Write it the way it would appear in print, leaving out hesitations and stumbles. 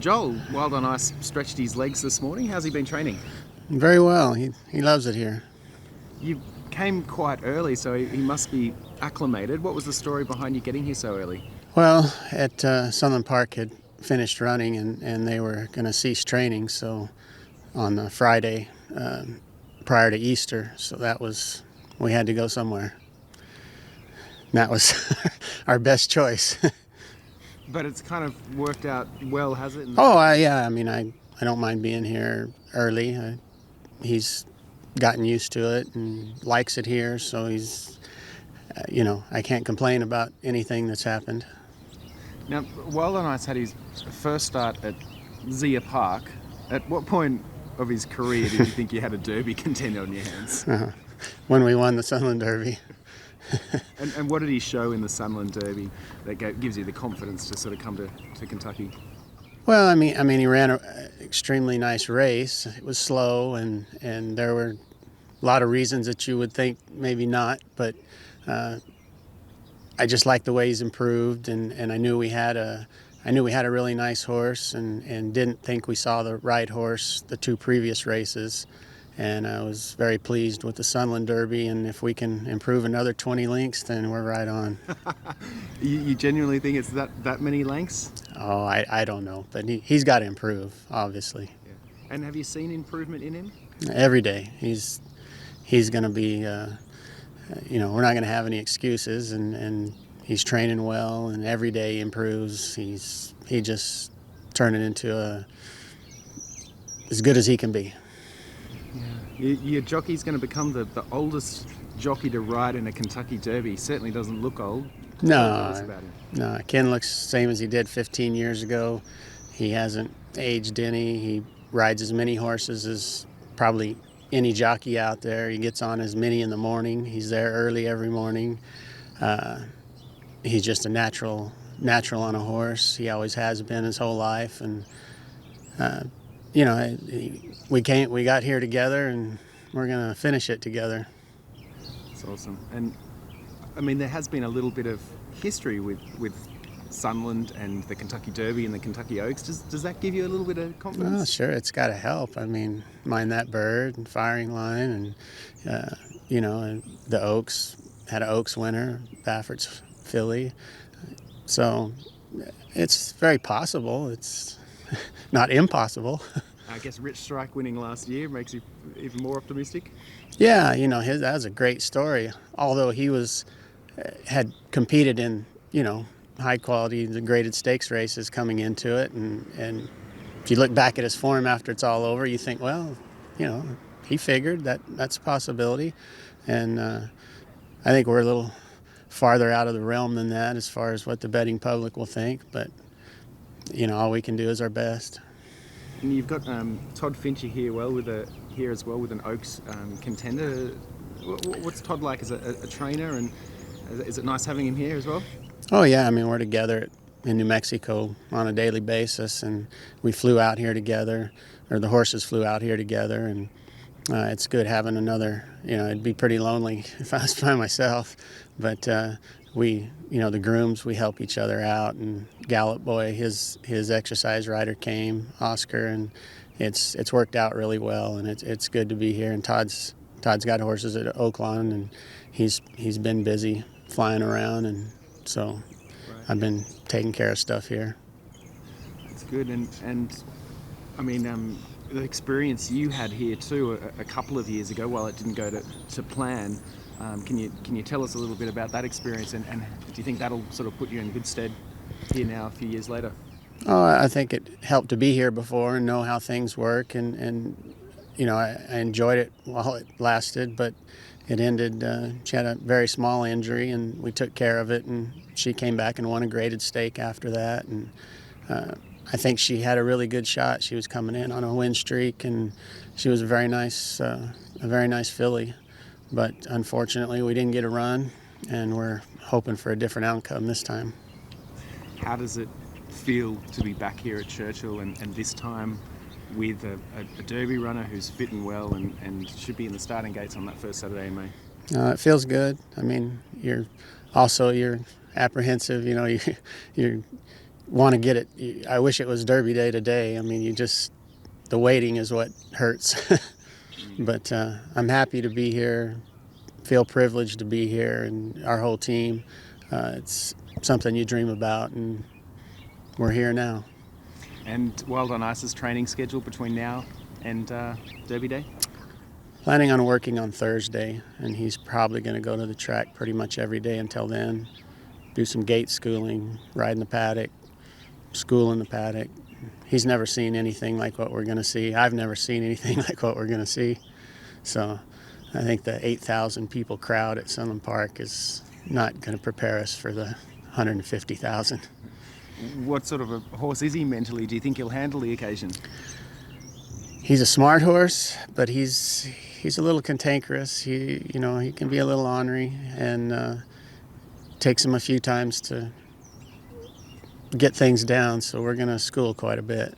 Joel, Wild on Ice stretched his legs this morning. How's he been training? Very well. He loves it here. You came quite early, so he must be acclimated. What was the story behind you getting here so early? Well, at Sundland Park had finished running and they were going to cease training, so on the Friday prior to Easter, so we had to go somewhere. And that was our best choice. But it's kind of worked out well, has it? Yeah. I mean, I don't mind being here early. He's gotten used to it and likes it here, so he's, I can't complain about anything that's happened. Now, Wild on Ice had his first start at Zia Park. At what point of his career did you think you had a Derby contender on your hands? When we won the Sundland Derby. And what did he show in the Sundland Derby that gives you the confidence to sort of come to Kentucky? Well, I mean, he ran an extremely nice race. It was slow, and there were a lot of reasons that you would think maybe not, but I just like the way he's improved, and I knew we had a really nice horse, and didn't think we saw the right horse the two previous races. And I was very pleased with the Sundland Derby, and if we can improve another 20 lengths, then we're right on. You genuinely think it's that many lengths? Oh, I don't know, but he's got to improve, obviously. Yeah. And have you seen improvement in him? Every day. He's going to be, we're not going to have any excuses, and he's training well, and every day he improves. He just turned it into as good as he can be. Yeah. Your jockey's going to become the oldest jockey to ride in a Kentucky Derby. He certainly doesn't look old. No. Ken looks the same as he did 15 years ago. He hasn't aged any. He rides as many horses as probably any jockey out there. He gets on as many in the morning. He's there early every morning. He's just a natural on a horse. He always has been his whole life, and we got here together, and we're going to finish it together. That's awesome. And I mean, there has been a little bit of history with Sundland and the Kentucky Derby and the Kentucky Oaks. Does that give you a little bit of confidence? Well, sure, it's got to help. I mean, Mind That Bird and Firing Line, and and the Oaks had an Oaks winner, Baffert's filly. So it's very possible. It's not impossible. I guess Rich Strike winning last year makes you even more optimistic. Yeah, that was a great story. Although he had competed in, high quality, the graded stakes races coming into it, and if you look back at his form after it's all over, you think, well, he figured that's a possibility, and I think we're a little farther out of the realm than that as far as what the betting public will think, but all we can do is our best. And you've got Todd Fincher here as well with an Oaks Contender. What's Todd like as a trainer, and is it nice having him here as well? Oh yeah, I mean, we're together in New Mexico on a daily basis, and we flew out here together, or the horses flew out here together, and it's good having another. It'd be pretty lonely if I was by myself, but the grooms, we help each other out, and Gallop Boy, his exercise rider came, Oscar, and it's worked out really well, and it's good to be here. And Todd's got horses at Oaklawn, and he's been busy flying around, and so right. I've been taking care of stuff here. That's good, and I mean, the experience you had here too a couple of years ago, while it didn't go to plan. Can you tell us a little bit about that experience, and do you think that'll sort of put you in good stead here now a few years later? Oh, I think it helped to be here before and know how things work, and I enjoyed it while it lasted, but it ended. She had a very small injury, and we took care of it, and she came back and won a graded stake after that, and I think she had a really good shot. She was coming in on a win streak, and she was a very nice filly. But unfortunately, we didn't get a run, and we're hoping for a different outcome this time. How does it feel to be back here at Churchill, and this time with a Derby runner who's fit and well and should be in the starting gates on that first Saturday in May? It feels good. I mean, you're apprehensive. want to get it. I wish it was Derby Day today. I mean, the waiting is what hurts. But I'm happy to be here, feel privileged to be here, and our whole team. It's something you dream about, and we're here now. And Wild on Ice's training schedule between now and Derby Day? Planning on working on Thursday, and he's probably going to go to the track pretty much every day until then. Do some gate schooling, ride in the paddock, school in the paddock. He's never seen anything like what we're going to see. I've never seen anything like what we're going to see. So I think the 8,000 people crowd at Sundland Park is not going to prepare us for the 150,000. What sort of a horse is he mentally? Do you think he'll handle the occasion? He's a smart horse, but he's a little cantankerous. He can be a little ornery, and takes him a few times to get things down. So we're going to school quite a bit.